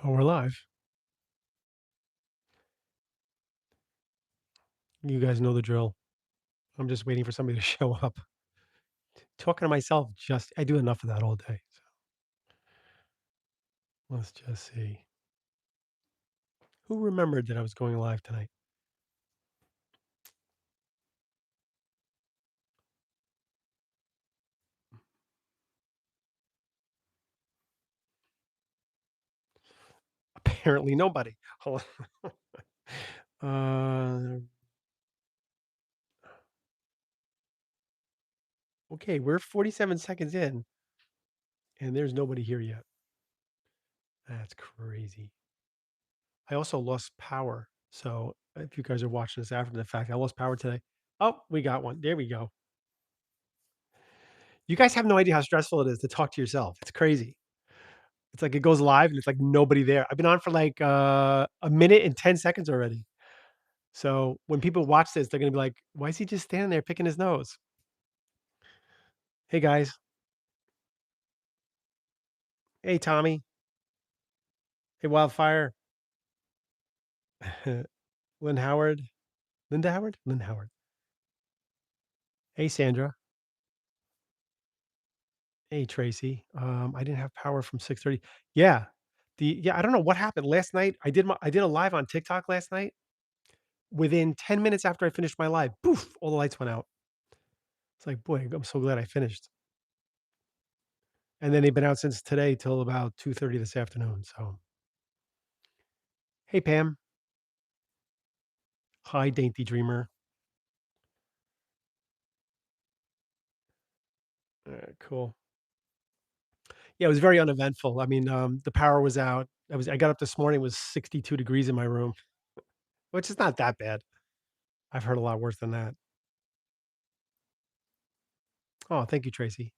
Oh, we're live. You guys know the drill. I'm just waiting for somebody to show up. Talking to myself, just I do enough of that all day. So let's just see. Who remembered that I was going live tonight? Apparently nobody. Hold on. Okay, we're 47 seconds in, and there's nobody here yet. That's crazy. I also lost power. So if you guys are watching this after the fact, I lost power today. Oh, we got one. There we go. You guys have no idea how stressful it is to talk to yourself. It's crazy. It's like it goes live and it's like nobody there. I've been on for like, a minute and 10 seconds already. So when people watch this, they're gonna be like, "Why is he just standing there picking his nose?" "Hey, guys. Hey, Tommy. Hey, Wildfire. Lynn Howard. Linda Howard? Lynn Howard. Hey, Sandra. Hey, Tracy. I didn't have power from 6:30. Yeah. I don't know what happened last night. I did a live on TikTok last night. Within 10 minutes after I finished my live, poof, all the lights went out. It's like, boy, I'm so glad I finished. And then they've been out since today till about 2:30 this afternoon. So, hey, Pam. Hi, Dainty Dreamer. Cool. Yeah, it was very uneventful. I mean, the power was out. I got up this morning, it was 62 degrees in my room, which is not that bad. I've heard a lot worse than that. Oh, thank you, Tracy.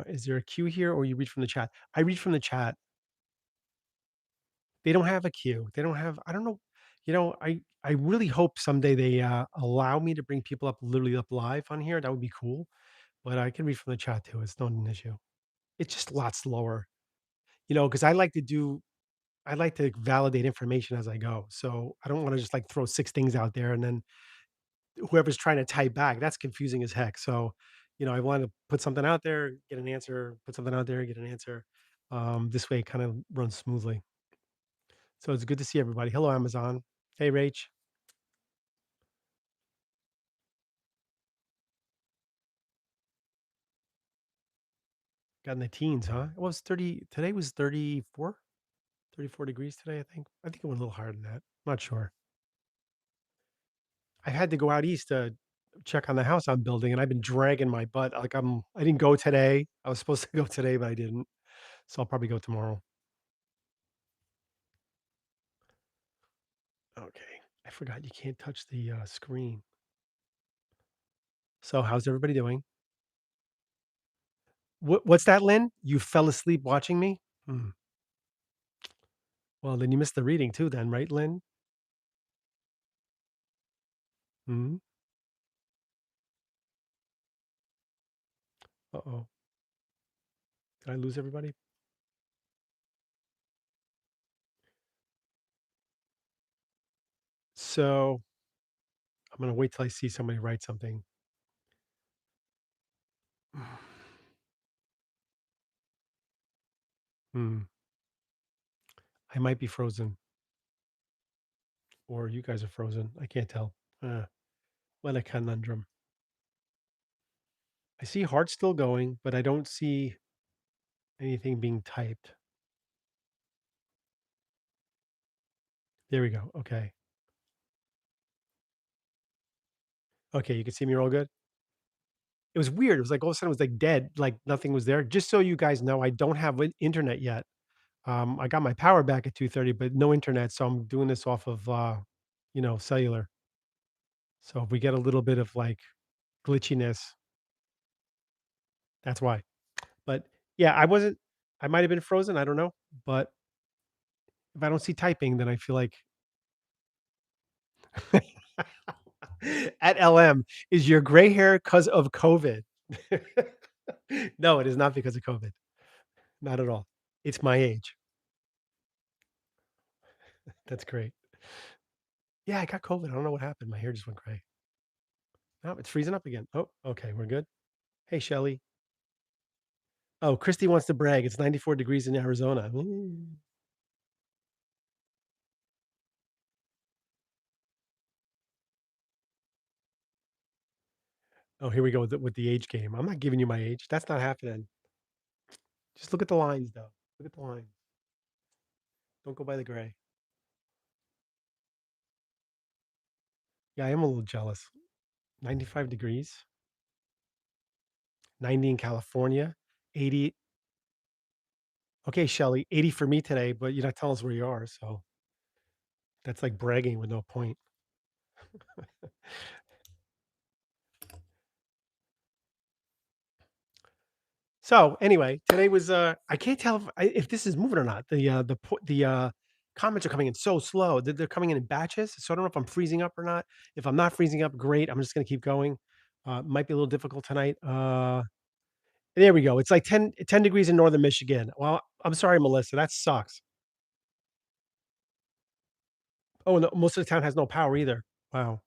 Is there a queue here or you read from the chat? I read from the chat. They don't have a queue. They don't have I don't know. I really hope someday they allow me to bring people up literally up live on here. That would be cool. But I can read from the chat too. It's not an issue. It's just a lot slower. Because I like to validate information as I go. So I don't want to just like throw six things out there and then whoever's trying to type back, that's confusing as heck. So, I want to put something out there, get an answer, put something out there, get an answer. This way it kind of runs smoothly. So it's good to see everybody. Hello, Amazon. Hey, Rach. Got in the teens, huh? It was 30. Today was 34, 34 degrees today, I think. I think it went a little higher than that. Not sure. I had to go out east to check on the house I'm building, and I've been dragging my butt. Like I didn't go today. I was supposed to go today, but I didn't. So I'll probably go tomorrow. Okay. I forgot you can't touch the screen. So how's everybody doing? What's that, Lynn? You fell asleep watching me? Hmm. Well, then you missed the reading too, then, right, Lynn? Hmm. Uh-oh. Did I lose everybody? So I'm gonna wait till I see somebody write something. Hmm. I might be frozen, or you guys are frozen. I can't tell. What a conundrum. I see heart still going, but I don't see anything being typed. There we go. Okay. Okay, you can see me all good? It was weird. It was like all of a sudden it was like dead, like nothing was there. Just so you guys know, I don't have internet yet. I got my power back at 2:30, but no internet, so I'm doing this off of cellular. So if we get a little bit of like glitchiness, that's why. But yeah, I might have been frozen, I don't know. But if I don't see typing, then I feel like at LM, is your gray hair because of COVID? No, it is not because of COVID. Not at all. It's my age. That's great. Yeah, I got COVID. I don't know what happened. My hair just went gray. Oh, it's freezing up again. Oh, okay, we're good. Hey, Shelly. Oh, Christy wants to brag. It's 94 degrees in Arizona. Mm. Oh, here we go with the age game. I'm not giving you my age. That's not happening. Just look at the lines, though. Look at the lines. Don't go by the gray. Yeah, I am a little jealous. 95 degrees, 90 in California, 80. Okay, Shelly, 80 for me today, but you're not telling us where you are. So that's like bragging with no point. So anyway, today was I can't tell if this is moving or not. The comments are coming in so slow. They're coming in batches. So I don't know if I'm freezing up or not. If I'm not freezing up, great. I'm just gonna keep going. Might be a little difficult tonight. There we go. It's like 10 degrees in northern Michigan. Well, I'm sorry, Melissa. That sucks. Oh, no, most of the town has no power either. Wow.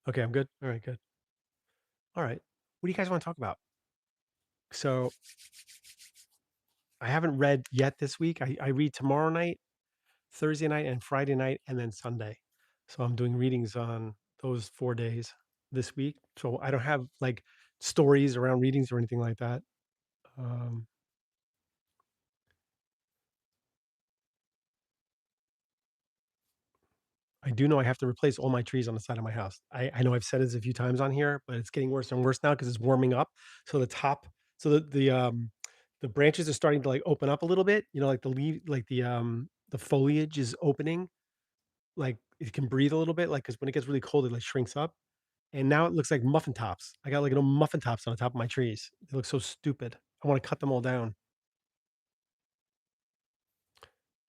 Okay, I'm good. All right, good. All right. What do you guys want to talk about? So I haven't read yet this week. I read tomorrow night, Thursday night, and Friday night, and then Sunday. So I'm doing readings on those 4 days this week. So I don't have like stories around readings or anything like that. Um, I do know I have to replace all my trees on the side of my house. I know I've said this a few times on here, but it's getting worse and worse now because it's warming up. So the top, so the branches are starting to like open up a little bit. You know, like the leaf, like the foliage is opening, like it can breathe a little bit. Like because when it gets really cold, it like shrinks up. And now it looks like muffin tops. I got like little muffin tops on the top of my trees. They look so stupid. I want to cut them all down.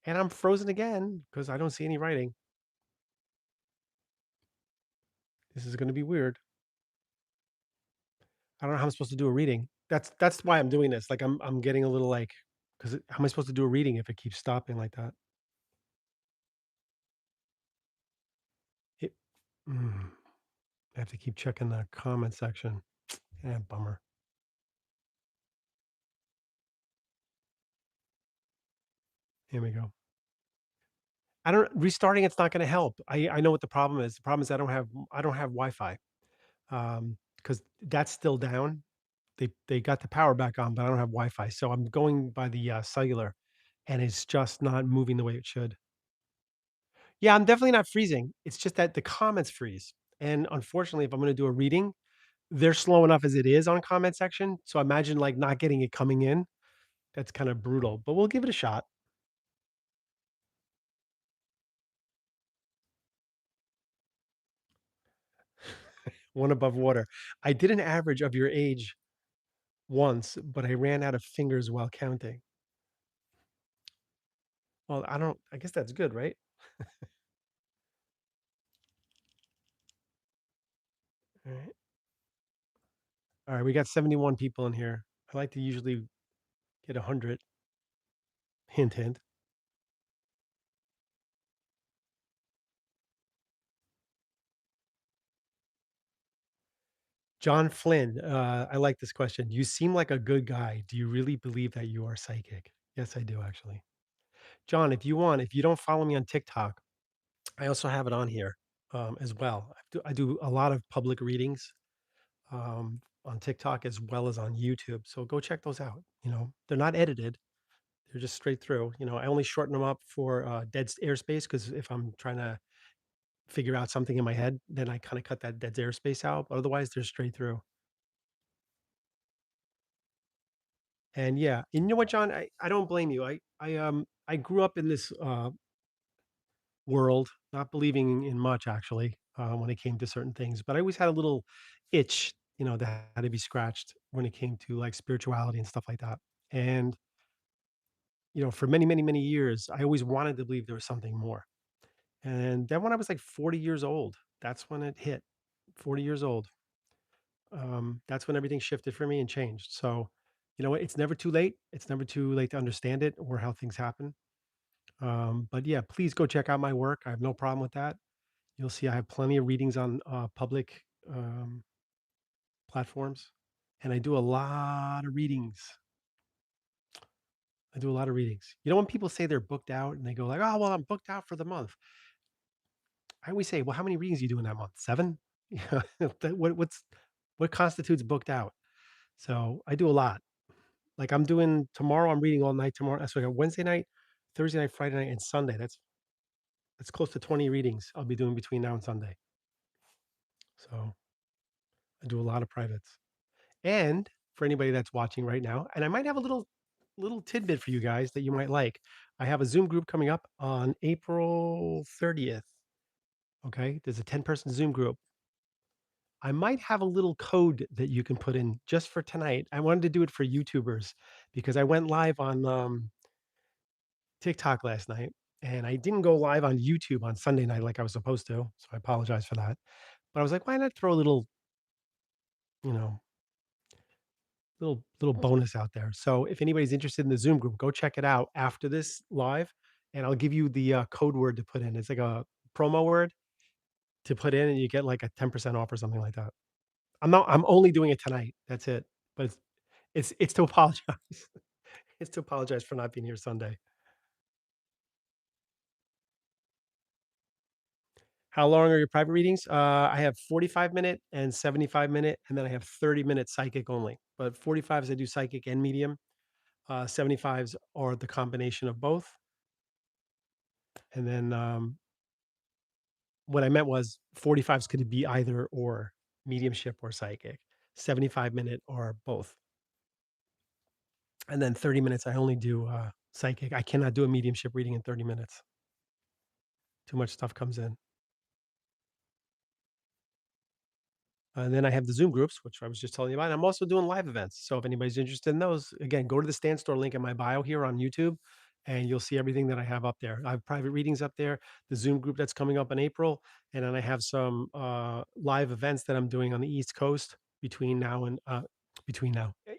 And I'm frozen again because I don't see any writing. This is going to be weird. I don't know how I'm supposed to do a reading. That's why I'm doing this. Like I'm getting a little like because how am I supposed to do a reading if it keeps stopping like that? It, mm, I have to keep checking the comment section. Yeah, bummer. Here we go. I don't restarting. It's not going to help. I know what the problem is. The problem is I don't have Wi-Fi because that's still down. They got the power back on, but I don't have Wi-Fi. So I'm going by the cellular, and it's just not moving the way it should. Yeah, I'm definitely not freezing. It's just that the comments freeze. And unfortunately, if I'm going to do a reading, they're slow enough as it is on comment section. So imagine like not getting it coming in. That's kind of brutal, but we'll give it a shot. One above water. I did an average of your age once, but I ran out of fingers while counting. Well, I guess that's good, right? All right. All right. We got 71 people in here. I like to usually get 100. Hint, hint. John Flynn, I like this question. You seem like a good guy. Do you really believe that you are psychic? Yes, I do actually. John, if you want, if you don't follow me on TikTok, I also have it on here as well. I do a lot of public readings on TikTok as well as on YouTube. So go check those out. You know, they're not edited; they're just straight through. You know, I only shorten them up for airspace because if I'm trying to figure out something in my head, then I kind of cut that dead airspace out. But otherwise, they're straight through. And yeah, and you know what, John? I don't blame you. I grew up in this world, not believing in much actually, when it came to certain things, but I always had a little itch, you know, that had to be scratched when it came to like spirituality and stuff like that. And you know, for many, many, many years, I always wanted to believe there was something more. And then when I was like 40 years old, That's when it hit. 40 years old. That's when everything shifted for me and changed. So, you know what? It's never too late. It's never too late to understand it or how things happen. But yeah, please go check out my work. I have no problem with that. You'll see I have plenty of readings on public platforms, and I do a lot of readings. I do a lot of readings. You know, when people say they're booked out and they go like, "Oh, well, I'm booked out for the month." I always say, "Well, how many readings you do in that month? 7?" Yeah. What constitutes booked out? So I do a lot. Like I'm doing tomorrow, I'm reading all night tomorrow. So I got Wednesday night, Thursday night, Friday night, and Sunday. That's close to 20 readings I'll be doing between now and Sunday. So I do a lot of privates. And for anybody that's watching right now, and I might have a little tidbit for you guys that you might like. I have a Zoom group coming up on April 30th. Okay. There's a 10-person Zoom group. I might have a little code that you can put in just for tonight. I wanted to do it for YouTubers because I went live on TikTok last night and I didn't go live on YouTube on Sunday night like I was supposed to. So I apologize for that. But I was like, why not throw a little, you know, little bonus out there. So if anybody's interested in the Zoom group, go check it out after this live, and I'll give you the code word to put in. It's like a promo word to put in, and you get like a 10% off or something like that. I'm only doing it tonight. That's it. But it's to apologize. It's to apologize for not being here Sunday. How long are your private readings? I have 45-minute and 75-minute, and then I have 30-minute psychic only. But 45s I do psychic and medium. 75s are the combination of both. And then what I meant was 45s could be either or, mediumship or psychic, 75-minute or both. And then 30 minutes, I only do psychic. I cannot do a mediumship reading in 30 minutes. Too much stuff comes in. And then I have the Zoom groups, which I was just telling you about. I'm also doing live events. So if anybody's interested in those, again, go to the Stand Store link in my bio here on YouTube, and you'll see everything that I have up there. I have private readings up there, the Zoom group that's coming up in April, and then I have some live events that I'm doing on the East Coast between now and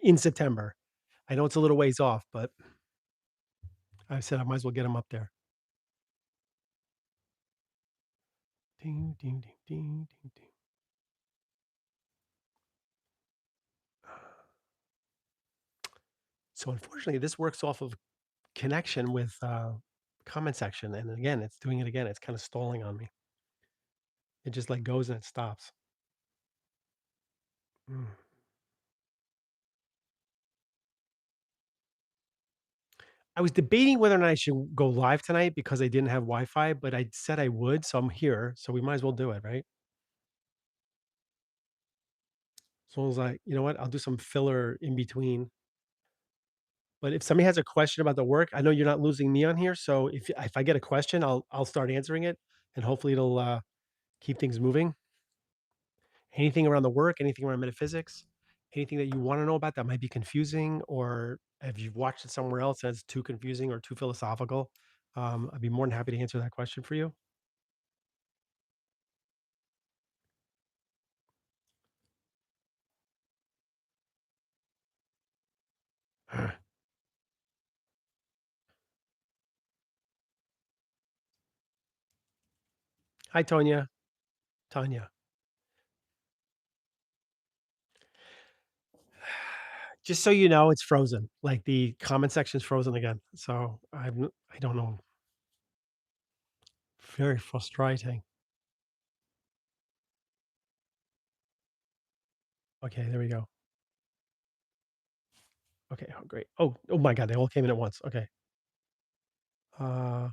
in September. I know it's a little ways off, but I said I might as well get them up there. Ding, ding, ding, ding, ding, ding. So unfortunately, this works off of connection with comment section, and again, it's doing it again. It's kind of stalling on me. It just like goes and it stops. Mm. I was debating whether or not I should go live tonight because I didn't have Wi-Fi, but I said I would, so I'm here. So we might as well do it, right? As long as you know what, I'll do some filler in between. But if somebody has a question about the work, I know you're not losing me on here. So if I get a question, I'll start answering it, and hopefully it'll keep things moving. Anything around the work, anything around metaphysics, anything that you want to know about that might be confusing, or if you've watched it somewhere else and it's too confusing or too philosophical, I'd be more than happy to answer that question for you. Hi, Tonya. Tanya. Just so you know, it's frozen. Like the comment section is frozen again. So I don't know. Very frustrating. Okay, there we go. Okay, oh great. Oh my God, they all came in at once. Okay. Uh,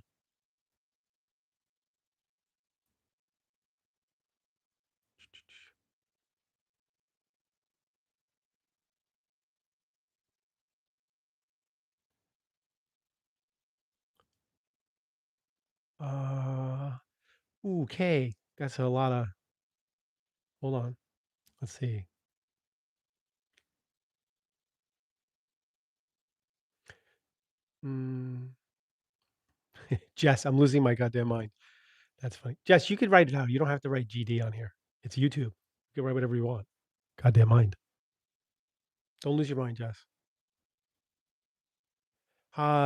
uh, okay. That's a lot of. Hold on. Let's see. Mm, Jess, I'm losing my goddamn mind. That's funny. Jess, you could write it out. You don't have to write GD on here. It's YouTube. You can write whatever you want. Goddamn mind. Don't lose your mind, Jess.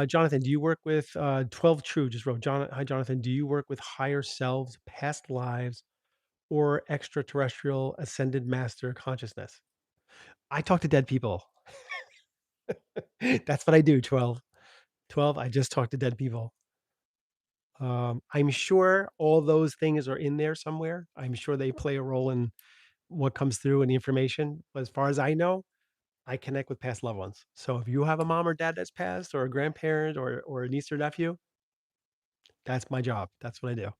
Jonathan, do you work with 12 True? Just wrote, Hi, Jonathan. Do you work with higher selves, past lives, or extraterrestrial ascended master consciousness? I talk to dead people. That's what I do, 12. 12, I just talk to dead people. I'm sure all those things are in there somewhere. I'm sure they play a role in what comes through and the information. But as far as I know, I connect with past loved ones. So if you have a mom or dad that's passed, or a grandparent, or a niece or nephew, that's my job. That's what I do.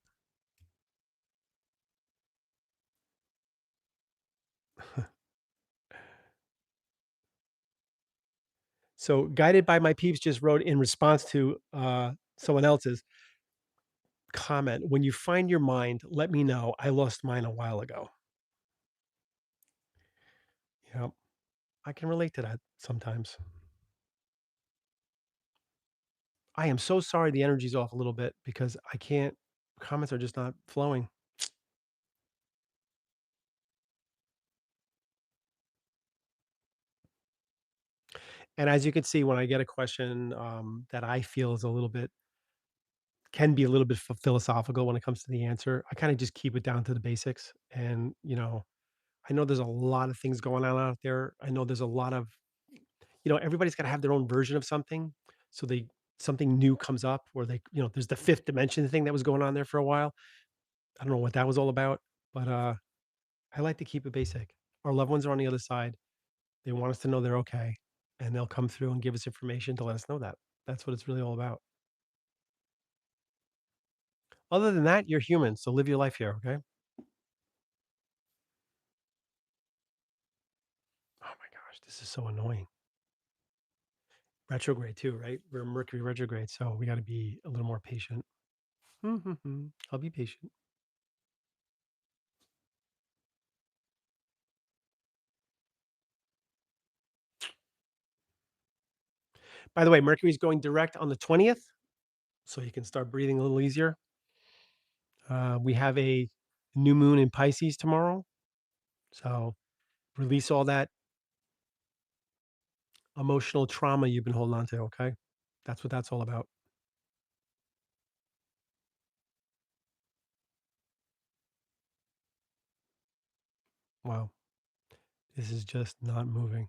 So guided by my peeps just wrote in response to someone else's comment. When you find your mind, let me know. I lost mine a while ago. Yeah, I can relate to that sometimes. I am so sorry the energy's off a little bit because I can't, comments are just not flowing. And as you can see, when I get a question that I feel is a little bit, can be a little bit philosophical when it comes to the answer, I kind of just keep it down to the basics. And, I know there's a lot of things going on out there. I know there's a lot of, everybody's got to have their own version of something. So something new comes up, or there's the fifth dimension thing that was going on there for a while. I don't know what that was all about, but I like to keep it basic. Our loved ones are on the other side. They want us to know they're okay, and they'll come through and give us information to let us know that. That's what it's really all about. Other than that, you're human, so live your life here, okay? Oh my gosh, this is so annoying. Retrograde too, right? We're Mercury retrograde, so we got to be a little more patient. I'll be patient. By the way, Mercury's going direct on the 20th, so you can start breathing a little easier. We have a new moon in Pisces tomorrow, so release all that emotional trauma you've been holding on to, okay? That's what that's all about. Wow, this is just not moving.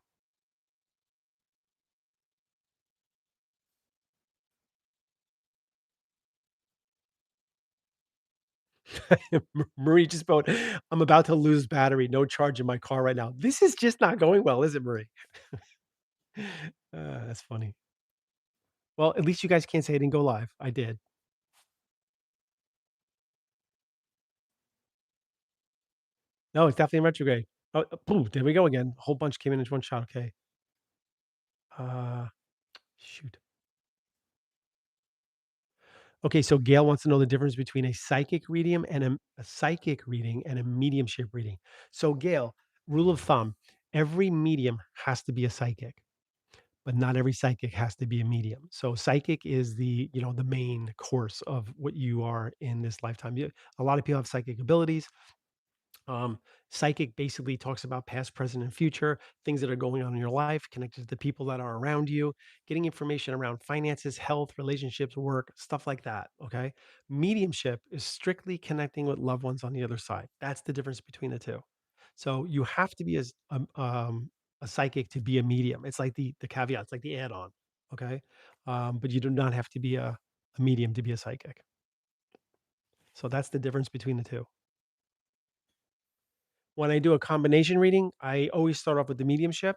Marie just wrote, I'm about to lose battery, no charge in my car right now. This is just not going well, is it, Marie? That's funny. Well, at least you guys can't say I didn't go live. I did. No, it's definitely in retrograde. Oh, boom, there we go again. A whole bunch came in one shot. Okay. Uh, shoot. Okay, so Gail wants to know the difference between a psychic reading and a psychic reading and a mediumship reading. So, Gail, rule of thumb: every medium has to be a psychic, but not every psychic has to be a medium. So psychic is the main course of what you are in this lifetime. A lot of people have psychic abilities. Um, Psychic basically talks about past, present, and future, things that are going on in your life, connected to the people that are around you, getting information around finances, health, relationships, work, stuff like that. Okay. Mediumship is strictly connecting with loved ones on the other side. That's the difference between the two. So you have to be a psychic to be a medium. It's like the caveat, it's like the add on. Okay. But you do not have to be a medium to be a psychic. So that's the difference between the two. When I do a combination reading, I always start off with the mediumship,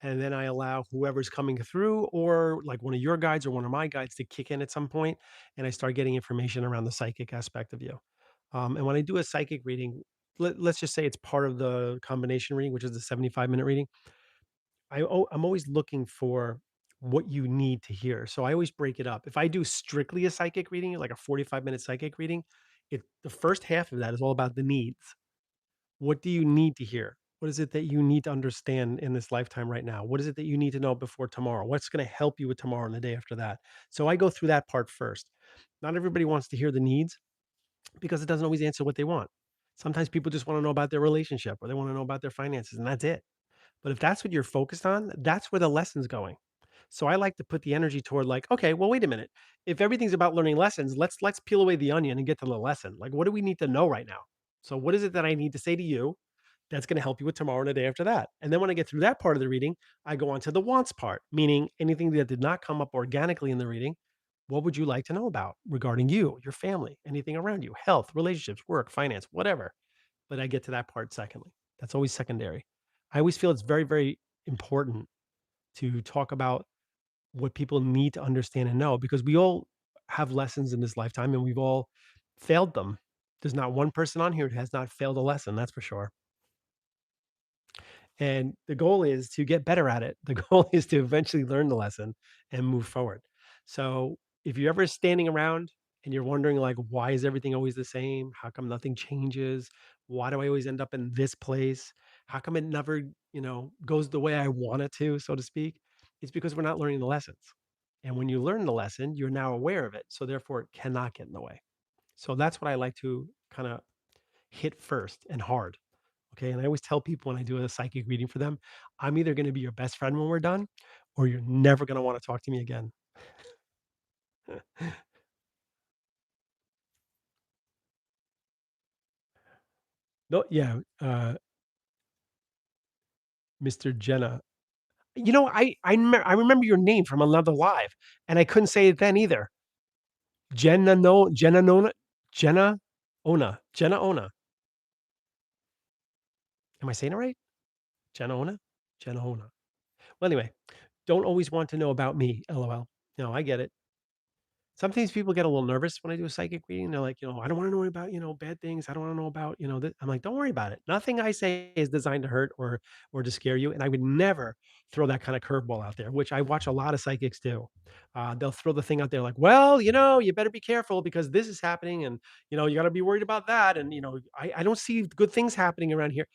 and then I allow whoever's coming through, or like one of your guides or one of my guides, to kick in at some point, and I start getting information around the psychic aspect of you. And when I do a psychic reading, let's just say it's part of the combination reading, which is the 75-minute reading. I'm always looking for what you need to hear. So I always break it up. If I do strictly a psychic reading, like a 45-minute psychic reading, the first half of that is all about the needs. What do you need to hear? What is it that you need to understand in this lifetime right now? What is it that you need to know before tomorrow? What's going to help you with tomorrow and the day after that? So I go through that part first. Not everybody wants to hear the needs. because it doesn't always answer what they want. Sometimes people just want to know about their relationship or they want to know about their finances, and that's it. But if that's what you're focused on, that's where the lesson's going. So I like to put the energy toward like, okay, well, wait a minute. If everything's about learning lessons, let's peel away the onion and get to the lesson. Like, what do we need to know right now? So what is it that I need to say to you that's going to help you with tomorrow and the day after that? And then when I get through that part of the reading, I go on to the wants part, meaning anything that did not come up organically in the reading. What would you like to know about regarding you, your family, anything around you, health, relationships, work, finance, whatever? But I get to that part secondly. That's always secondary. I always feel it's very, very important to talk about what people need to understand and know because we all have lessons in this lifetime and we've all failed them. There's not one person on here who has not failed a lesson, that's for sure. And the goal is to get better at it. The goal is to eventually learn the lesson and move forward. So if you're ever standing around and you're wondering like, why is everything always the same? How come nothing changes? Why do I always end up in this place? How come it never, goes the way I want it to, so to speak? It's because we're not learning the lessons. And when you learn the lesson, you're now aware of it. So therefore it cannot get in the way. So that's what I like to kind of hit first and hard. Okay. And I always tell people when I do a psychic reading for them, I'm either going to be your best friend when we're done, or you're never going to want to talk to me again. No, yeah. Mr. Jenna. I remember your name from another live, and I couldn't say it then either. Jenna no Jenna Nona Jenna Ona. Jenna Ona. Am I saying it right? Jenna Ona? Jenna Ona. Well, anyway, don't always want to know about me. LOL. No, I get it. Sometimes people get a little nervous when I do a psychic reading. They're like, I don't want to know about, bad things. I don't want to know about, that. I'm like, don't worry about it. Nothing I say is designed to hurt or to scare you. And I would never throw that kind of curveball out there, which I watch a lot of psychics do. They'll throw the thing out there like, well, you better be careful because this is happening, and you got to be worried about that. And I don't see good things happening around here.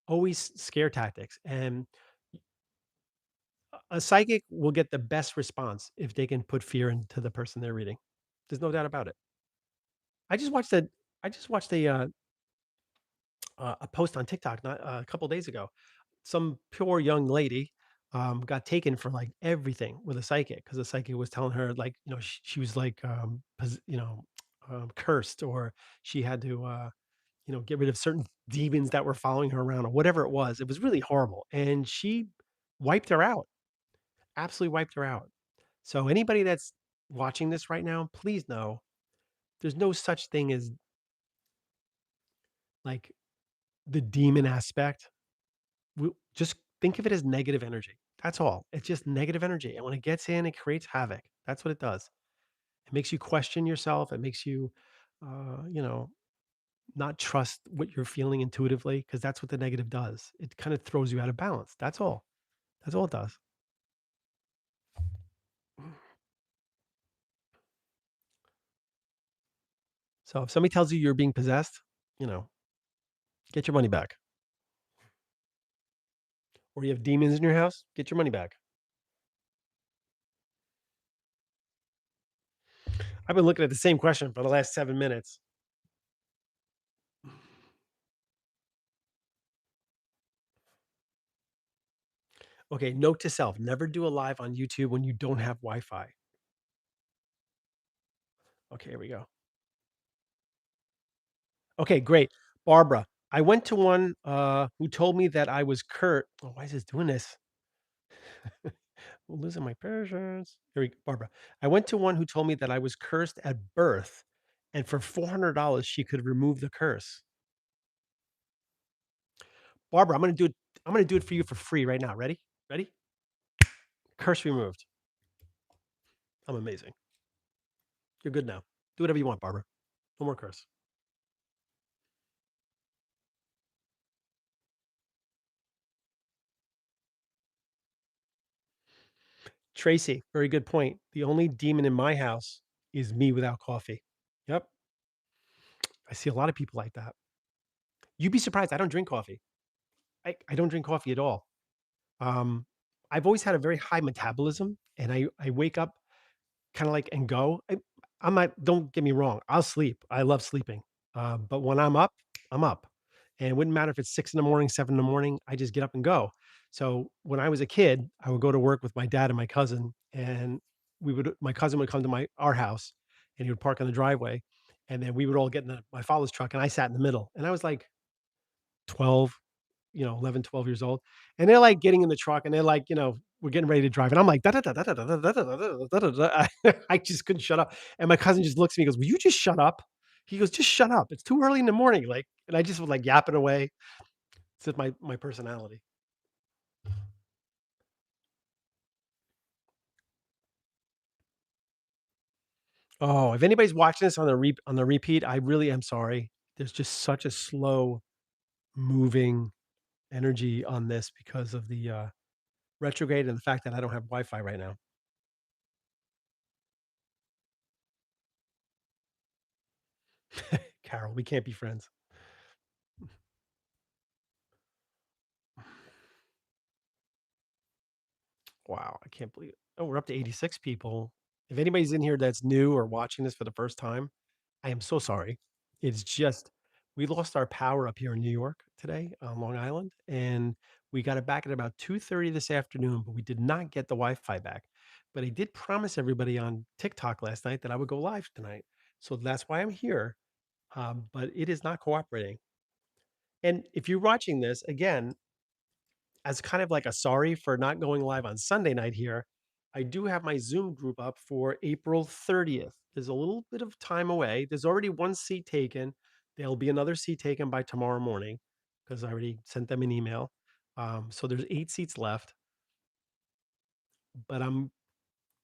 Always scare tactics. And a psychic will get the best response if they can put fear into the person they're reading. There's no doubt about it. I just watched a I just watched a post on TikTok not a couple days ago. Some poor young lady got taken for like everything with a psychic because the psychic was telling her like she was like cursed, or she had to get rid of certain demons that were following her around or whatever it was. It was really horrible, and she wiped her out, absolutely wiped her out. So anybody that's watching this right now, please know there's no such thing as like the demon aspect. Just think of it as negative energy. That's all. It's just negative energy. And when it gets in, it creates havoc. That's what it does. It makes you question yourself. It makes you, uh, you know, not trust what you're feeling intuitively because that's what the negative does. It kind of throws you out of balance. That's all. That's all it does. So if somebody tells you you're being possessed, you know, get your money back. Or you have demons in your house, get your money back. I've been looking at the same question for the last 7 minutes. Okay, note to self, never do a live on YouTube when you don't have Wi-Fi. Okay, here we go. Okay, great. Barbara, I went to one who told me that I was curt. Oh, why is this doing this? I'm losing my patience. Barbara. I went to one who told me that I was cursed at birth, and for $400 she could remove the curse. Barbara, I'm gonna do it. I'm gonna do it for you for free right now. Ready? Ready? Curse removed. I'm amazing. You're good now. Do whatever you want, Barbara. No more curse. Tracy, very good point. The only demon in my house is me without coffee. Yep. I see a lot of people like that. You'd be surprised. I don't drink coffee. I don't drink coffee at all. Um, I've always had a very high metabolism, and I wake up kind of like and go. I'm not. Don't get me wrong. I'll sleep. I love sleeping, But when I'm up, I'm up. And it wouldn't matter if it's 6 in the morning, 7 in the morning, I just get up and go. So when I was a kid, I would go to work with my dad and my cousin, and my cousin would come to our house and he would park on the driveway. And then we would all get in my father's truck and I sat in the middle. And I was like 12, 11, 12 years old. And they're like getting in the truck and they're like, we're getting ready to drive. And I'm like, da, da, da, da, da, da, da, da, da, da, da, da, da. I just couldn't shut up. And my cousin just looks at me and goes, will you just shut up? He goes, just shut up. It's too early in the morning. Like, and I just was like yapping away. It's just my personality. Oh, if anybody's watching this on the repeat, I really am sorry. There's just such a slow moving energy on this because of the retrograde and the fact that I don't have Wi-Fi right now. Carol, we can't be friends. Wow, I can't believe it. Oh, we're up to 86 people. If anybody's in here that's new or watching this for the first time, I am so sorry. It's just we lost our power up here in New York today on Long Island, and we got it back at about 2:30 this afternoon, but we did not get the Wi-Fi back. But I did promise everybody on TikTok last night that I would go live tonight. So that's why I'm here. But it is not cooperating. And if you're watching this, again, as kind of like a sorry for not going live on Sunday night here, I do have my Zoom group up for April 30th. There's a little bit of time away. There's already one seat taken. There'll be another seat taken by tomorrow morning because I already sent them an email. So there's 8 seats left, but I'm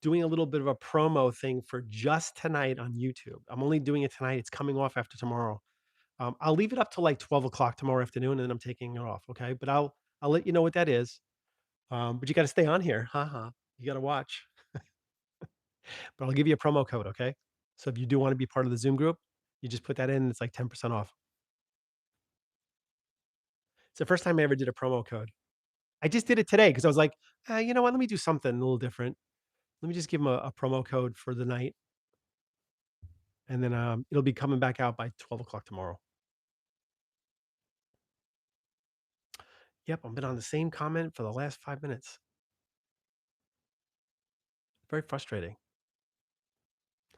doing a little bit of a promo thing for just tonight on YouTube. I'm only doing it tonight. It's coming off after tomorrow. I'll leave it up till like 12 o'clock tomorrow afternoon, and then I'm taking it off. Okay, but I'll let you know what that is. But you got to stay on here. Haha. You got to watch. But I'll give you a promo code. Okay. So if you do want to be part of the Zoom group, you just put that in. And it's like 10% off. It's the first time I ever did a promo code. I just did it today because I was like, you know what? Let me do something a little different. Let me just give them a promo code for the night. And then it'll be coming back out by 12 o'clock tomorrow. Yep. I've been on the same comment for the last 5 minutes. Very frustrating.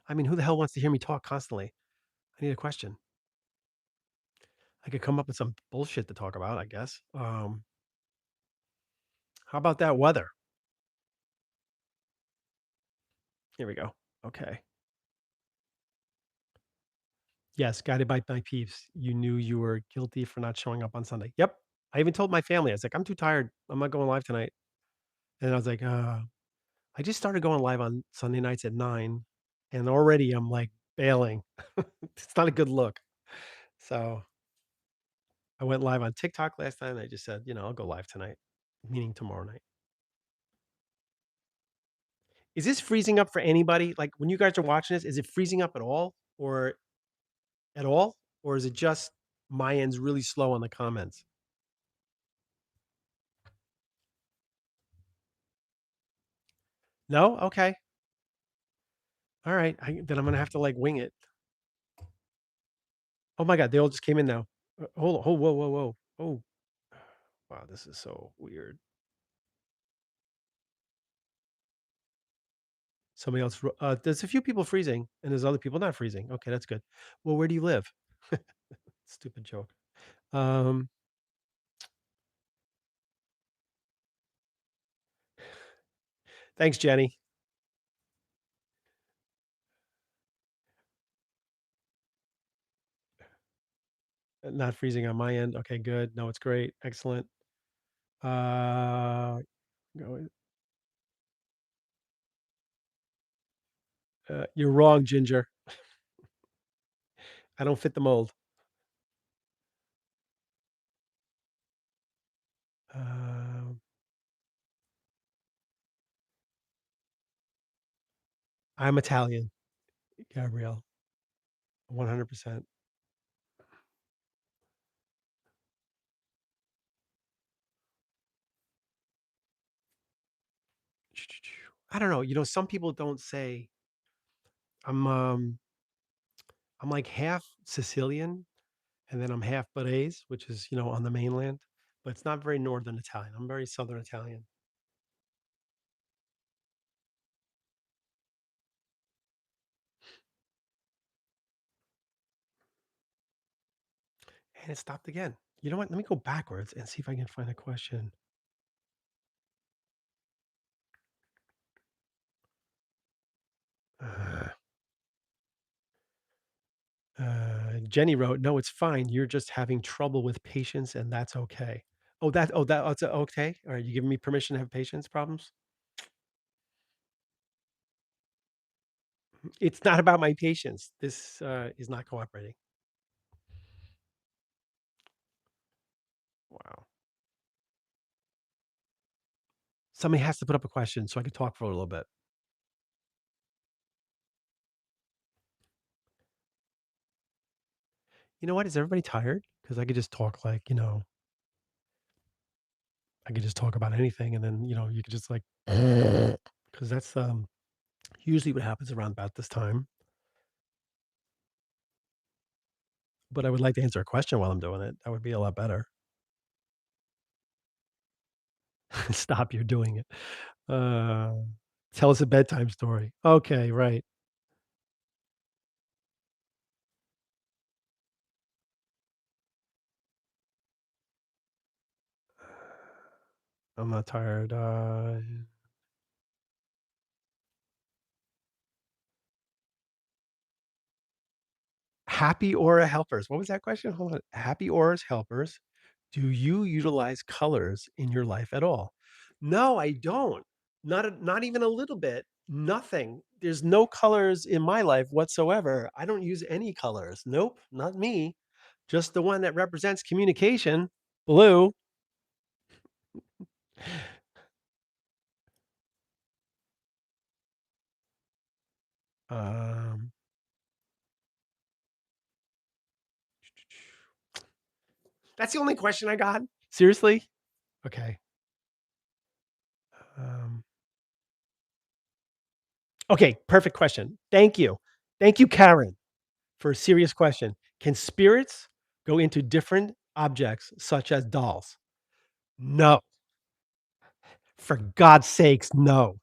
I mean, who the hell wants to hear me talk constantly? I need a question. I could come up with some bullshit to talk about, I guess. How about that weather? Here we go. Okay. Yes, guided by my peeps. You knew you were guilty for not showing up on Sunday. Yep. I even told my family, I was like, I'm too tired. I'm not going live tonight. And I was like, I just started going live on Sunday nights at 9. And already I'm like bailing. It's not a good look. So I went live on TikTok last night and I just said, I'll go live tonight, meaning tomorrow night. Is this freezing up for anybody? Like when you guys are watching this, is it freezing up or at all? Or is it just my end's really slow on the comments? No? Okay. All right. Then I'm gonna have to like wing it. Oh my god, they all just came in now. Hold on. Whoa, whoa, whoa. Oh, wow, this is so weird. Somebody else. There's a few people freezing, and there's other people not freezing. Okay, that's good. Well, where do you live? Stupid joke. Um, thanks, Jenny. Not freezing on my end. Okay, good. No, it's great. Excellent. Uh, go- you're wrong, Ginger. I don't fit the mold. Um, I'm Italian, Gabrielle. 100%. I don't know. Some people don't say I'm I'm like half Sicilian, and then I'm half Barese, which is, on the mainland, but it's not very northern Italian. I'm very southern Italian. And it stopped again. You know what? Let me go backwards and see if I can find a question. Uh, Jenny wrote, "No, it's fine. You're just having trouble with patience, and that's okay." That's okay. All right, you giving me permission to have patience problems? It's not about my patience. This is not cooperating. Wow. Somebody has to put up a question so I can talk for a little bit. You know what? Is everybody tired? Because I could just talk like, I could just talk about anything, and then you could just like, because that's usually what happens around about this time. But I would like to answer a question while I'm doing it. That would be a lot better. Stop, you're doing it. Uh, Tell us a bedtime story. Okay, right. I'm not tired. Happy aura helpers. What was that question? Hold on. Happy auras helpers. Do you utilize colors in your life at all? No, I don't. Not even a little bit. Nothing. There's no colors in my life whatsoever. I don't use any colors. Nope, not me. Just the one that represents communication, blue. Um, that's the only question I got. Seriously? Okay. Um, okay, perfect question. Thank you. Thank you, Karen, for a serious question. Can spirits go into different objects such as dolls? No. For God's sakes, no.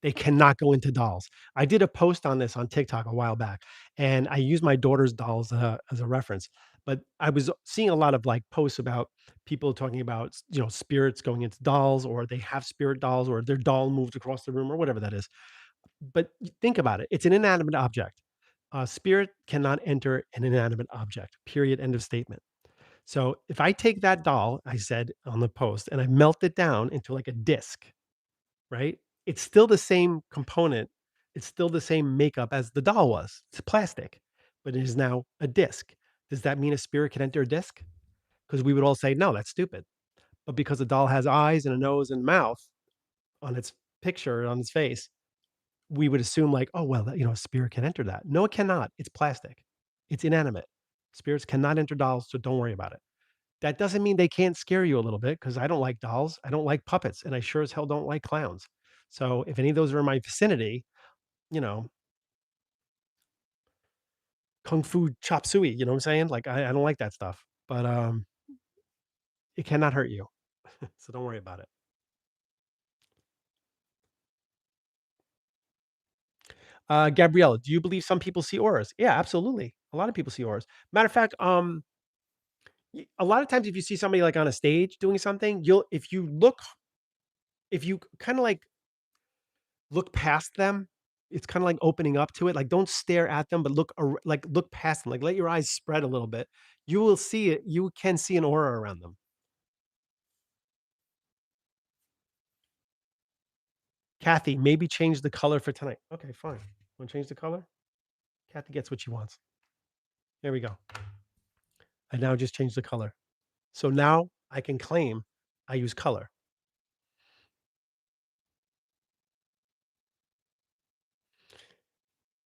They cannot go into dolls. I did a post on this on TikTok a while back, and I used my daughter's dolls as a reference. But I was seeing a lot of like posts about people talking about spirits going into dolls, or they have spirit dolls, or their doll moved across the room, or whatever that is. But think about it. It's an inanimate object. Spirit cannot enter an inanimate object. Period. End of statement. So if I take that doll, I said on the post, and I melt it down into like a disc, right? It's still the same component. It's still the same makeup as the doll was. It's plastic, but it is now a disc. Does that mean a spirit can enter a disc? Because we would all say, no, that's stupid. But because the doll has eyes and a nose and mouth on its picture, on its face, we would assume like, oh, well, a spirit can enter that. No, it cannot. It's plastic. It's inanimate. Spirits cannot enter dolls, so don't worry about it. That doesn't mean they can't scare you a little bit because I don't like dolls. I don't like puppets, and I sure as hell don't like clowns. So if any of those are in my vicinity, you know, kung fu chop suey, you know what I'm saying? Like I don't like that stuff. But it cannot hurt you. So don't worry about it. Gabriella, do you believe some people see auras? Yeah, absolutely. A lot of people see auras. Matter of fact, a lot of times if you see somebody like on a stage doing something, if you kind of like look past them, it's kinda like opening up to it, like, don't stare at them, but look past them, like, let your eyes spread a little bit. You will see it, you can see an aura around them. Kathy, maybe change the color for tonight. Okay, fine. Wanna change the color? Kathy gets what she wants. There we go. I now just changed the color. So now I can claim I use color.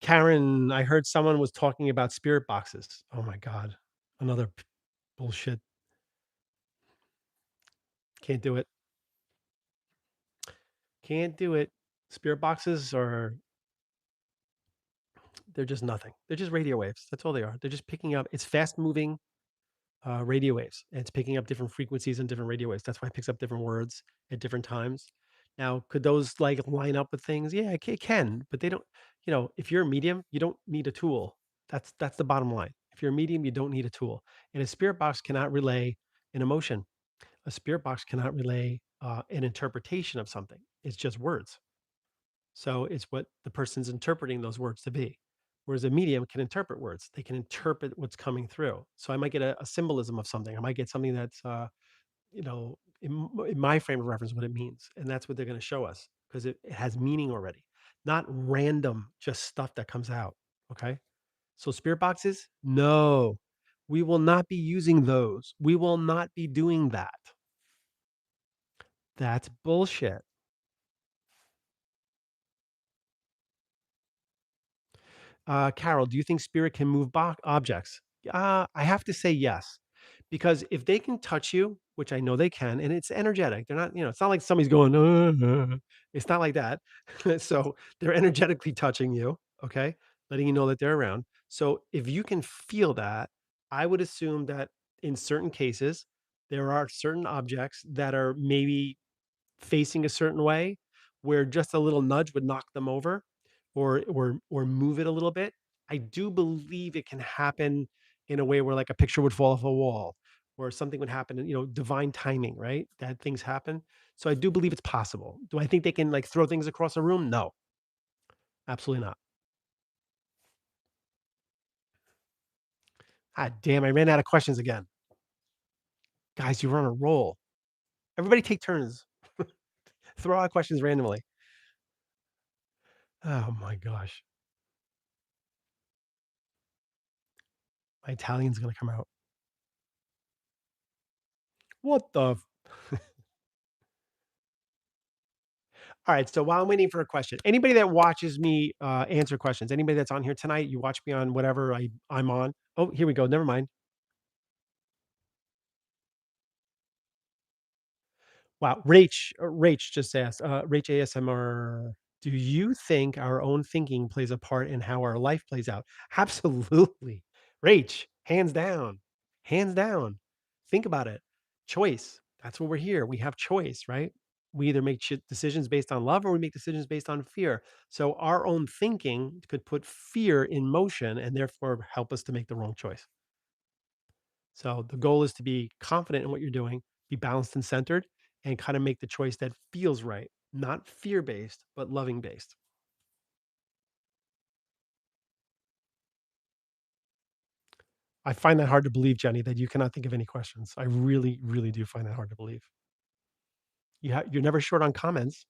Karen, I heard someone was talking about spirit boxes. Oh my god. Another bullshit. Can't do it. Can't do it. Spirit boxes are They're just nothing. They're just radio waves. That's all they are. They're just picking up. It's fast moving radio waves. And it's picking up different frequencies and different radio waves. That's why it picks up different words at different times. Now, could those like line up with things? Yeah, it can, but they don't. If you're a medium, you don't need a tool. That's the bottom line. If you're a medium, you don't need a tool. And a spirit box cannot relay an emotion. A spirit box cannot relay an interpretation of something. It's just words. So it's what the person's interpreting those words to be. Whereas a medium can interpret words, they can interpret what's coming through. So I might get a symbolism of something. I might get something that's, in my frame of reference, what it means. And that's what they're going to show us because it has meaning already, not random, just stuff that comes out. Okay. So spirit boxes, no, we will not be using those. We will not be doing that. That's bullshit. Carol, do you think spirit can move objects? I have to say yes, because if they can touch you, which I know they can, and it's energetic, they're not, it's not like somebody's going, it's not like that. So they're energetically touching you, okay, letting you know that they're around. So if you can feel that, I would assume that in certain cases, there are certain objects that are maybe facing a certain way where just a little nudge would knock them over or move it a little bit. I do believe it can happen in a way where like a picture would fall off a wall or something would happen, divine timing, right? That things happen. So I do believe it's possible. Do I think they can like throw things across a room? No, absolutely not. Ah, damn, I ran out of questions again. Guys, you're on a roll. Everybody take turns. Throw out questions randomly. Oh my gosh. My Italian's going to come out. What the All right. So while I'm waiting for a question, anybody that watches me answer questions, anybody that's on here tonight, you watch me on whatever I'm on. Oh, here we go. Never mind. Wow. Rach just asked, Rach ASMR, do you think our own thinking plays a part in how our life plays out? Absolutely. Rach, hands down. Hands down. Think about it. Choice. That's what we're here. We have choice, right? We either make decisions based on love or we make decisions based on fear. So our own thinking could put fear in motion and therefore help us to make the wrong choice. So the goal is to be confident in what you're doing, be balanced and centered, and kind of make the choice that feels right, not fear based, but loving based. I find that hard to believe, Jenny, that you cannot think of any questions. I really, really do find that hard to believe. You're never short on comments.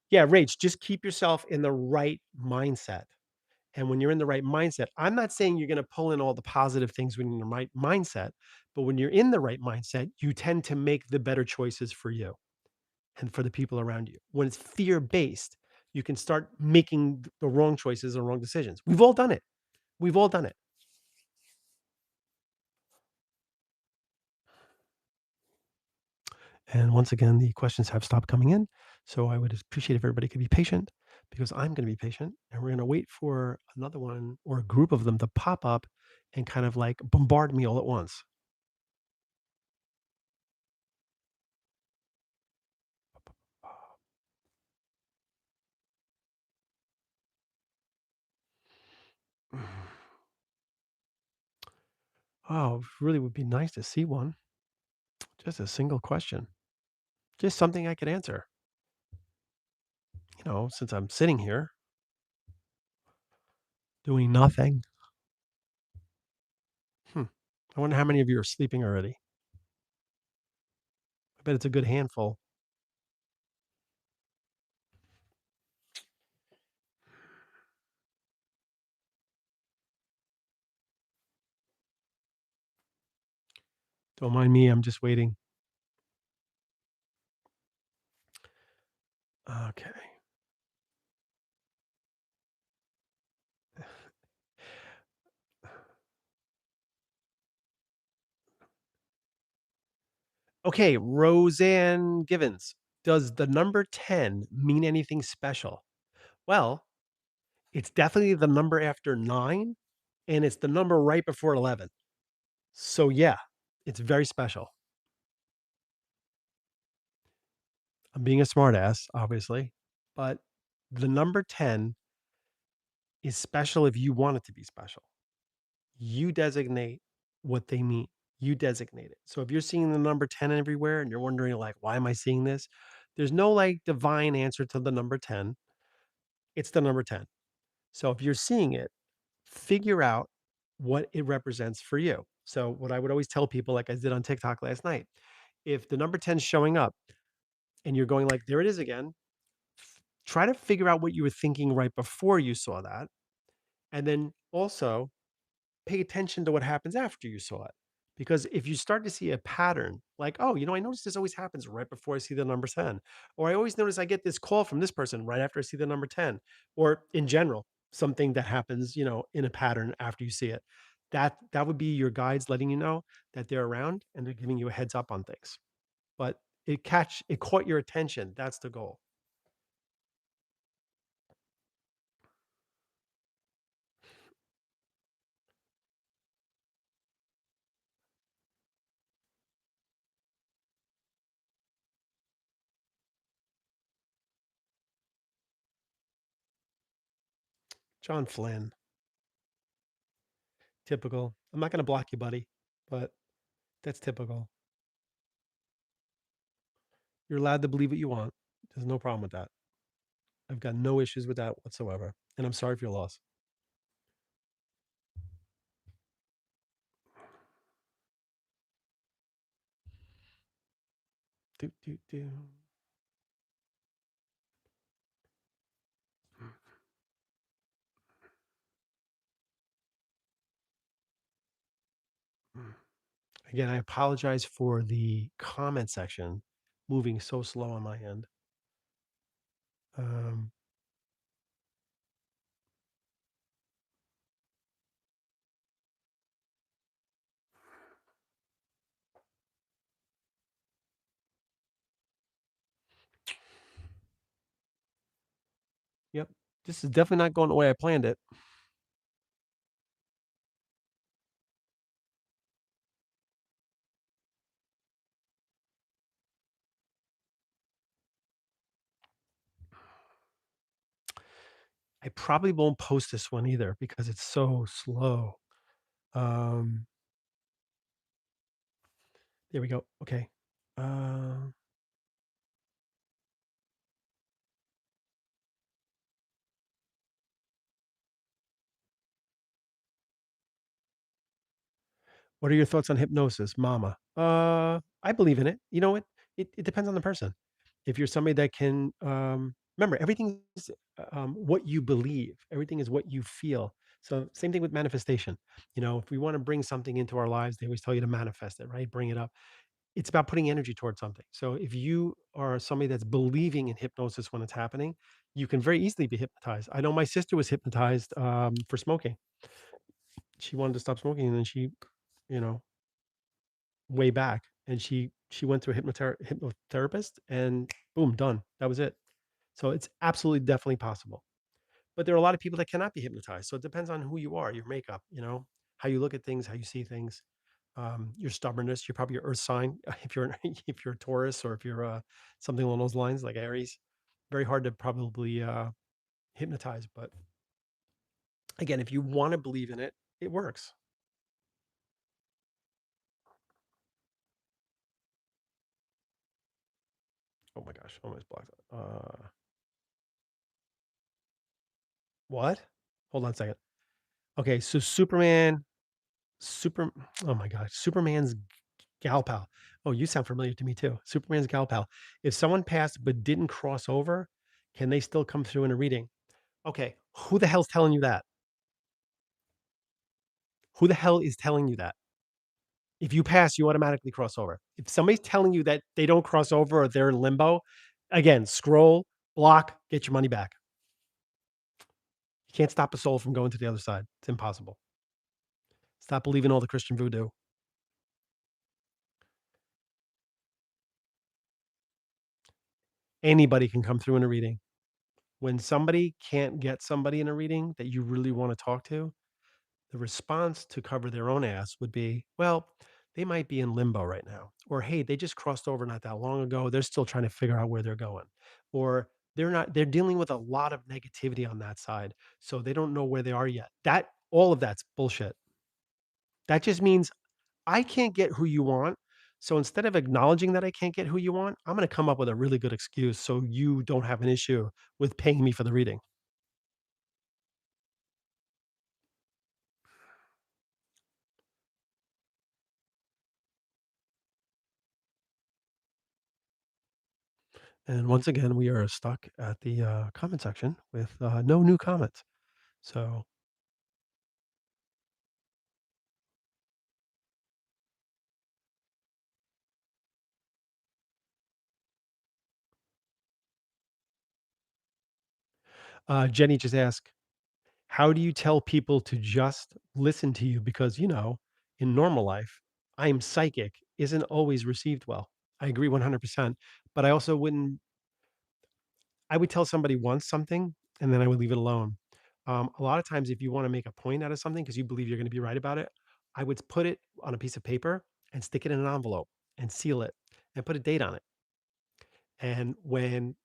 Yeah, Rach, just keep yourself in the right mindset. And when you're in the right mindset, I'm not saying you're going to pull in all the positive things when you're in the right mindset, but when you're in the right mindset, you tend to make the better choices for you and for the people around you. When it's fear based, you can start making the wrong choices or wrong decisions. We've all done it. We've all done it. And once again, the questions have stopped coming in. So I would appreciate if everybody could be patient because I'm going to be patient and we're going to wait for another one or a group of them to pop up and kind of like bombard me all at once. Oh, really would be nice to see one. Just a single question. Just something I could answer. Since I'm sitting here doing nothing. Hmm. I wonder how many of you are sleeping already. I bet it's a good handful. Don't mind me. I'm just waiting. Okay. Okay, Roseanne Givens. Does the number 10 mean anything special? Well, it's definitely the number after 9, and it's the number right before 11. So, yeah, it's very special. I'm being a smartass, obviously, but the number 10 is special if you want it to be special. You designate what they mean. You designate it. So if you're seeing the number 10 everywhere and you're wondering, like, why am I seeing this? There's no like divine answer to the number 10. It's the number 10. So if you're seeing it, figure out what it represents for you. So what I would always tell people, like I did on TikTok last night, if the number 10 is showing up and you're going like, there it is again, try to figure out what you were thinking right before you saw that. And then also pay attention to what happens after you saw it. Because if you start to see a pattern, like, oh, I notice this always happens right before I see the number 10, or I always notice I get this call from this person right after I see the number 10, or in general, something that happens, in a pattern after you see it. That would be your guides letting you know that they're around and they're giving you a heads up on things. But it caught your attention. That's the goal. John Flynn, typical. I'm not going to block you, buddy, but that's typical. You're allowed to believe what you want. There's no problem with that. I've got no issues with that whatsoever. And I'm sorry for your loss. Do, do, do. Again, I apologize for the comment section moving so slow on my end. Um, yep. This is definitely not going the way I planned it. I probably won't post this one either because it's so slow. Um, there we go. Okay. Uh, what are your thoughts on hypnosis, mama? I believe in it. You know what? It depends on the person. If you're somebody that can, remember, everything is what you believe, everything is what you feel. So, same thing with manifestation. If we want to bring something into our lives, they always tell you to manifest it, right? Bring it up. It's about putting energy towards something. So, if you are somebody that's believing in hypnosis when it's happening, you can very easily be hypnotized. I know my sister was hypnotized for smoking. She wanted to stop smoking, and then you know, way back, and she went to a hypnotherapist, and boom, done. That was it. So it's absolutely definitely possible. But there are a lot of people that cannot be hypnotized. So it depends on who you are, your makeup, how you look at things, how you see things, your stubbornness. You're probably your earth sign if you're if you're a Taurus, or if you're something along those lines like Aries. Very hard to probably hypnotize. But again, if you want to believe in it, it works. Oh my gosh, almost blocked. What? Hold on a second. Okay, so Super oh my god, Superman's gal pal. Oh, you sound familiar to me too. Superman's gal pal. If someone passed but didn't cross over, can they still come through in a reading? Okay, who the hell's telling you that? Who the hell is telling you that? If you pass, you automatically cross over. If somebody's telling you that they don't cross over or they're in limbo, again, scroll, block, get your money back. You can't stop a soul from going to the other side. It's impossible. Stop believing all the Christian voodoo. Anybody can come through in a reading. When somebody can't get somebody in a reading that you really want to talk to, the response to cover their own ass would be, well, they might be in limbo right now. Or, hey, they just crossed over not that long ago. They're still trying to figure out where they're going. Or they're dealing with a lot of negativity on that side. So they don't know where they are yet. All of that's bullshit. That just means I can't get who you want. So instead of acknowledging that I can't get who you want, I'm going to come up with a really good excuse so you don't have an issue with paying me for the reading. And once again, we are stuck at the comment section with no new comments. So, Jenny just asked, how do you tell people to just listen to you? Because, in normal life, I am psychic isn't always received well. I agree 100%. But I would tell somebody once something and then I would leave it alone. A lot of times, if you want to make a point out of something because you believe you're going to be right about it, I would put it on a piece of paper and stick it in an envelope and seal it and put a date on it. And when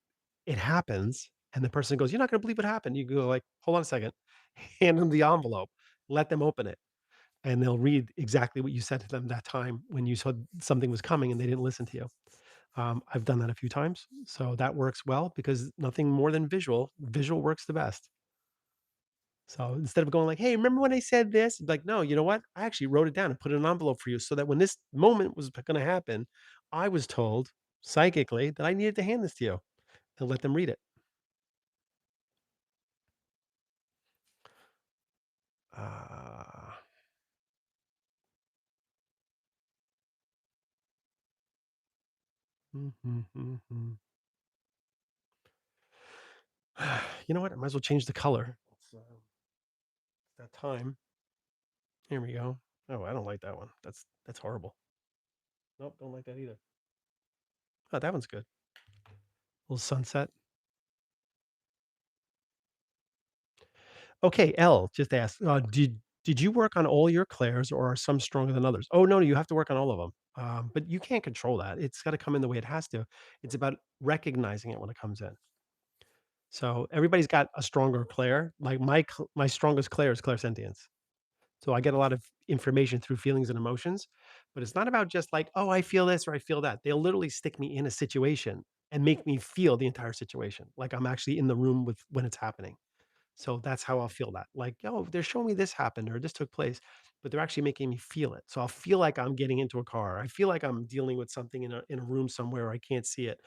it happens and the person goes, "You're not gonna believe what happened." You go like, "Hold on a second." Hand them the envelope, let them open it, and they'll read exactly what you said to them that time when you said something was coming and they didn't listen to you. I've done that a few times, so that works well because nothing more than visual works the best. So instead of going like, "Hey, remember when I said this?" Like, "No, you know what? I actually wrote it down and put it in an envelope for you so that when this moment was gonna happen, I was told psychically that I needed to hand this to you," and let them read it. Uh, mhm, mhm. You know what? I might as well change the color. It's that time. Here we go. Oh, I don't like that one. That's horrible. Nope, don't like that either. Oh, that one's good. Little sunset. Okay, L just asked, did you work on all your clairs or are some stronger than others? Oh, no, you have to work on all of them. But you can't control that. It's got to come in the way it has to. It's about recognizing it when it comes in. So everybody's got a stronger clair. Like my strongest clair is clairsentience. So I get a lot of information through feelings and emotions, but it's not about just like, oh, I feel this or I feel that. They'll literally stick me in a situation and make me feel the entire situation. Like I'm actually in the room with when it's happening. So that's how I'll feel that. Like, oh, they're showing me this happened or this took place, but they're actually making me feel it. So I'll feel like I'm getting into a car. I feel like I'm dealing with something in a room somewhere I can't see it.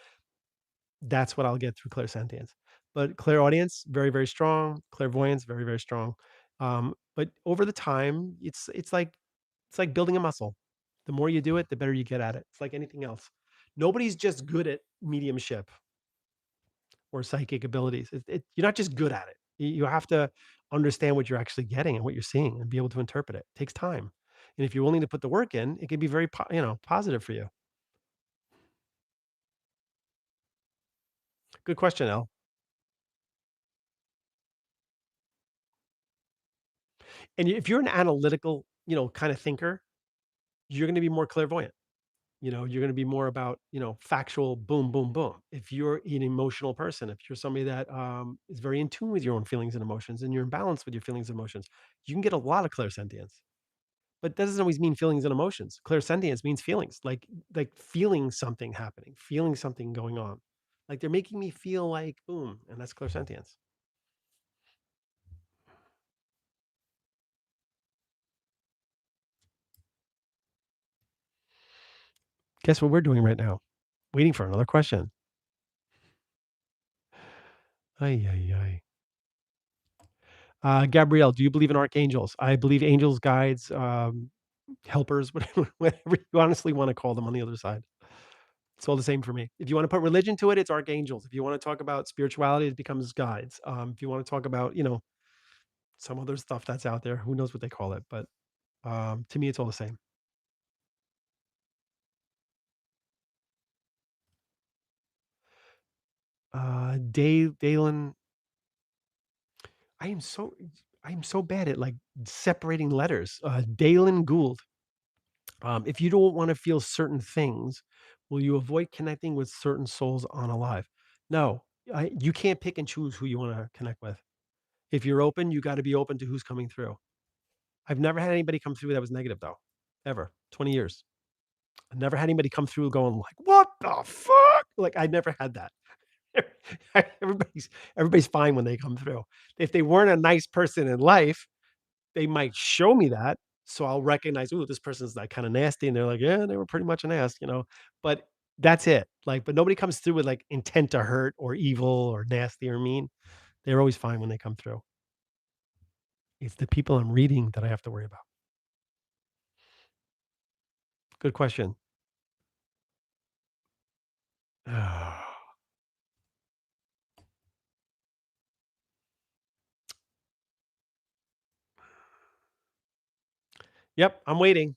That's what I'll get through clairsentience. But clairaudience, very, very strong. Clairvoyance, very, very strong. But over the time, it's like building a muscle. The more you do it, the better you get at it. It's like anything else. Nobody's just good at mediumship or psychic abilities. You're not just good at it. You have to understand what you're actually getting and what you're seeing and be able to interpret it. It takes time. And if you're willing to put the work in, it can be very, positive for you. Good question, Al. And if you're an analytical, kind of thinker, you're going to be more clairvoyant. You're going to be more about, factual boom, boom, boom. If you're an emotional person, if you're somebody that is very in tune with your own feelings and emotions and you're in balance with your feelings and emotions, you can get a lot of clairsentience. But that doesn't always mean feelings and emotions. Clairsentience means feelings, like feeling something happening, feeling something going on. Like they're making me feel like boom, and that's clairsentience. Guess what we're doing right now? Waiting for another question. Ay, ay, ay. Gabrielle, do you believe in archangels? I believe angels, guides, helpers, whatever you honestly want to call them on the other side. It's all the same for me. If you want to put religion to it, it's archangels. If you want to talk about spirituality, it becomes guides. If you want to talk about, some other stuff that's out there, who knows what they call it, but to me, it's all the same. Dalen. I am so I am so bad at like separating letters. Dalen Gould. If you don't want to feel certain things, will you avoid connecting with certain souls on alive? No, you can't pick and choose who you want to connect with. If you're open, you got to be open to who's coming through. I've never had anybody come through that was negative though, ever. 20 years. I've never had anybody come through going like, "What the fuck?" Like I never had that. Everybody's fine when they come through. If they weren't a nice person in life, they might show me that, so I'll recognize, "Ooh, this person's, like, kinda nasty," and they're like, "Yeah, they were pretty much an ass," you know? But that's it. Like, but nobody comes through with, like, intent to hurt or evil or nasty or mean. They're always fine when they come through. It's the people I'm reading that I have to worry about. Good question. Yep, I'm waiting.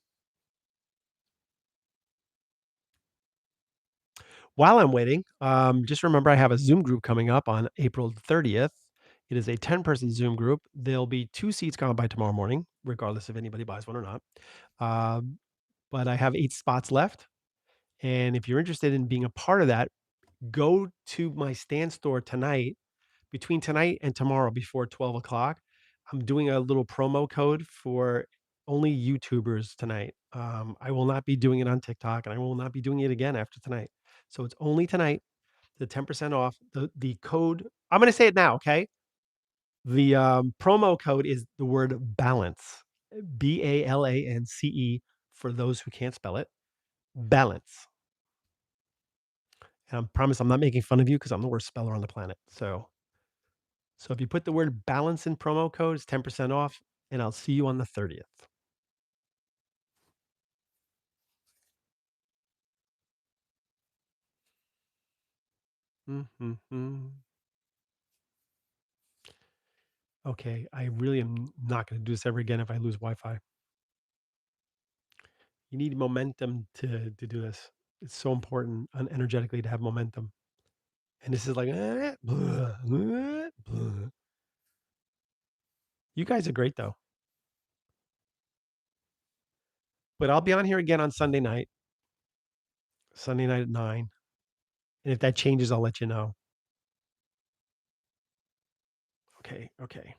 While I'm waiting, just remember I have a Zoom group coming up on April 30th. It is a 10-person Zoom group. There'll be 2 seats gone by tomorrow morning, regardless if anybody buys one or not. Um, but I have 8 spots left, and if you're interested in being a part of that, go to my stand store tonight. Between tonight and tomorrow before 12 o'clock, I'm doing a little promo code for only YouTubers tonight. I will not be doing it on TikTok, and I will not be doing it again after tonight. So it's only tonight, the 10% off. The code, I'm gonna say it now, okay? The, promo code is the word balance, BALANCE for those who can't spell it, balance. And I promise I'm not making fun of you because 'cause I'm the worst speller on the planet. So if you put the word balance in promo code, it's 10% off, and I'll see you on the 30th. Mhm. Okay, I really am not gonna do this ever again if I lose Wi-Fi. You need momentum to do this. It's so important energetically to have momentum. And this is like, blah, blah, blah. You guys are great though. But I'll be on here again on Sunday night at 9. And if that changes, I'll let you know. Okay, okay.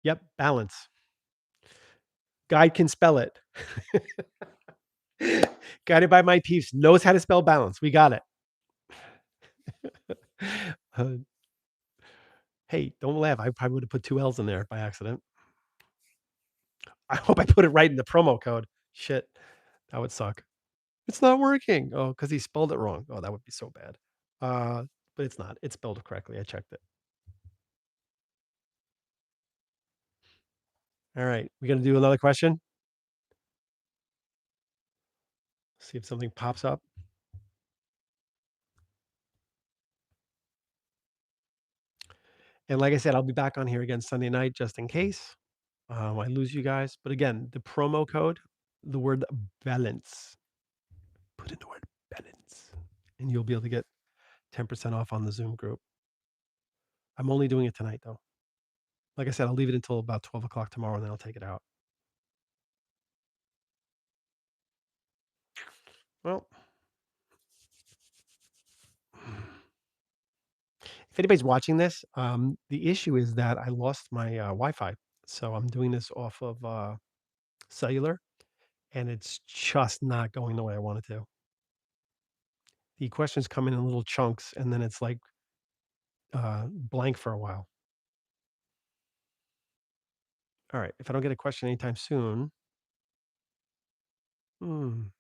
Yep, balance. Guy can spell it. Guided by my peeps knows how to spell balance. We got it. Uh, hey, don't laugh. I probably would have put 2 L's in there by accident. I hope I put it right in the promo code. Shit, that would suck. It's not working. Oh, because he spelled it wrong. Oh, that would be so bad. Uh, but it's not. It's spelled correctly. I checked it. All right. We gonna do another question? See if something pops up. And like I said, I'll be back on here again Sunday night just in case I lose you guys. But again, the promo code, the word balance. Put in the word balance, and you'll be able to get 10% off on the Zoom group. I'm only doing it tonight though. Like I said, I'll leave it until about 12 o'clock tomorrow, and then I'll take it out. Well, if anybody's watching this, the issue is that I lost my Wi-Fi, so I'm doing this off of cellular, and it's just not going the way I want it to. The questions come in little chunks, and then it's like blank for a while. All right, if I don't get a question anytime soon, hmm.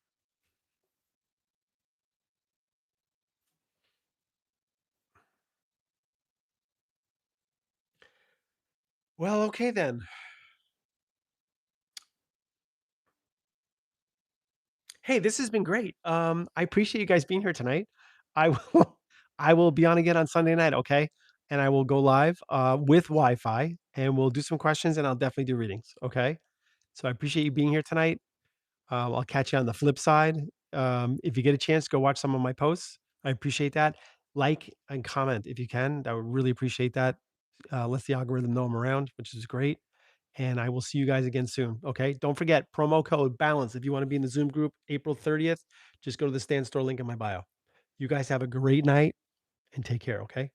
Well, okay then. Hey, this has been great. I appreciate you guys being here tonight. I will I will be on again on Sunday night, okay? And I will go live with Wi-Fi and we'll do some questions and I'll definitely do readings, okay? So I appreciate you being here tonight. I'll catch you on the flip side. If you get a chance, go watch some of my posts. I appreciate that. Like and comment if you can. I would really appreciate that. Lets the algorithm know I'm around, which is great. And I will see you guys again soon. Okay. Don't forget promo code balance. If you want to be in the Zoom group April 30th, just go to the stand store link in my bio. You guys have a great night and take care. Okay.